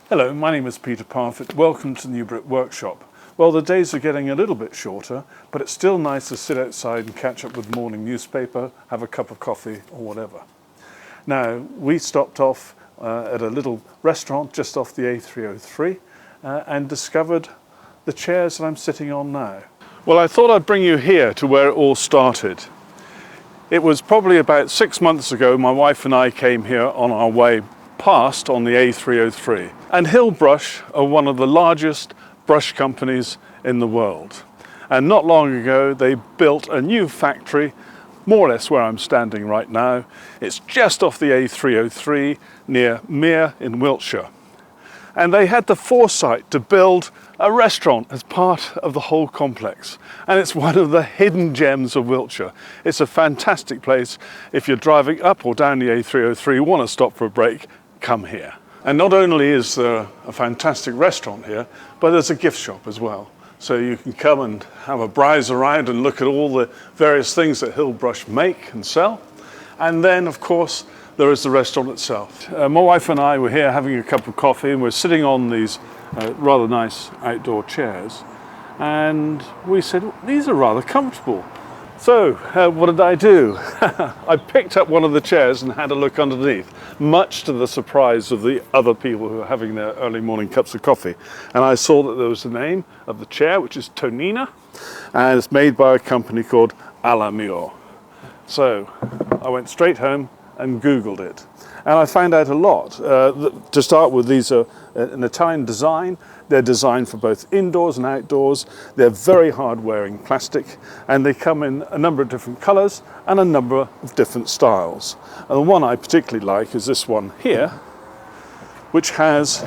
Hello, my name is Peter Parfitt. Welcome to the new Brit workshop. Well, the days are getting a little bit shorter, but it's still nice to sit outside and catch up with the morning newspaper, have a cup of coffee or whatever. Now, we stopped off at a little restaurant just off the A303 and discovered the chairs that I'm sitting on now. Well, I thought I'd bring you here to where it all started. It was probably about 6 months ago my wife and I came here on our way past on the A303. And Hillbrush are one of the largest brush companies in the world. And not long ago they built a new factory, more or less where I'm standing right now. It's just off the A303 near Mere in Wiltshire. And they had the foresight to build a restaurant as part of the whole complex. And it's one of the hidden gems of Wiltshire. It's a fantastic place. If you're driving up or down the A303, want to stop for a break, come here. And not only is there a fantastic restaurant here, but there's a gift shop as well. So you can come and have a browse around and look at all the various things that Hillbrush make and sell. And then, of course, there is the restaurant itself. My wife and I were here having a cup of coffee, and we're sitting on these rather nice outdoor chairs. And we said, these are rather comfortable. So what did I do? I picked up one of the chairs and had a look underneath, much to the surprise of the other people who were having their early morning cups of coffee. And I saw that there was the name of the chair, which is Tonina, and it's made by a company called Allermuir. So I went straight home and Googled it. And I found out a lot. To start with, these are an Italian design. They're designed for both indoors and outdoors. They're very hard-wearing plastic, and they come in a number of different colors and a number of different styles. And the one I particularly like is this one here, which has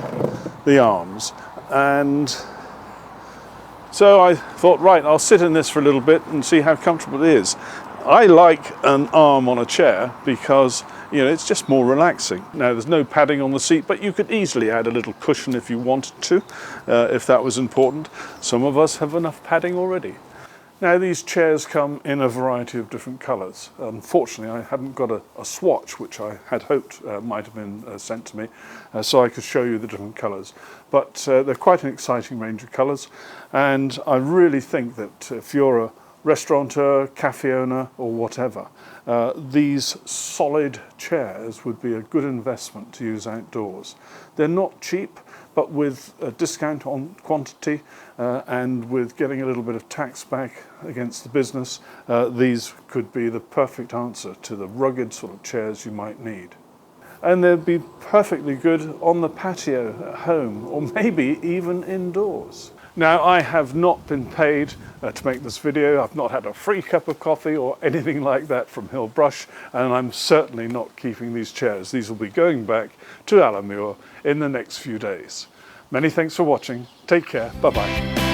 the arms. And so I thought, right, I'll sit in this for a little bit and see how comfortable it is. I like an arm on a chair because, you know, it's just more relaxing. Now, there's no padding on the seat, but you could easily add a little cushion if you wanted to, if that was important. Some of us have enough padding already. Now, these chairs come in a variety of different colours. Unfortunately, I haven't got a swatch, which I had hoped might have been sent to me, so I could show you the different colours. But they're quite an exciting range of colours, and I really think that if you're a restaurateur, cafe owner or whatever, these solid chairs would be a good investment to use outdoors. They're not cheap, but with a discount on quantity and with getting a little bit of tax back against the business, these could be the perfect answer to the rugged sort of chairs you might need. And they'd be perfectly good on the patio at home, or maybe even indoors. Now, I have not been paid to make this video. I've not had a free cup of coffee or anything like that from Hillbrush, and I'm certainly not keeping these chairs. These will be going back to Allermuir in the next few days. Many thanks for watching. Take care. Bye-bye.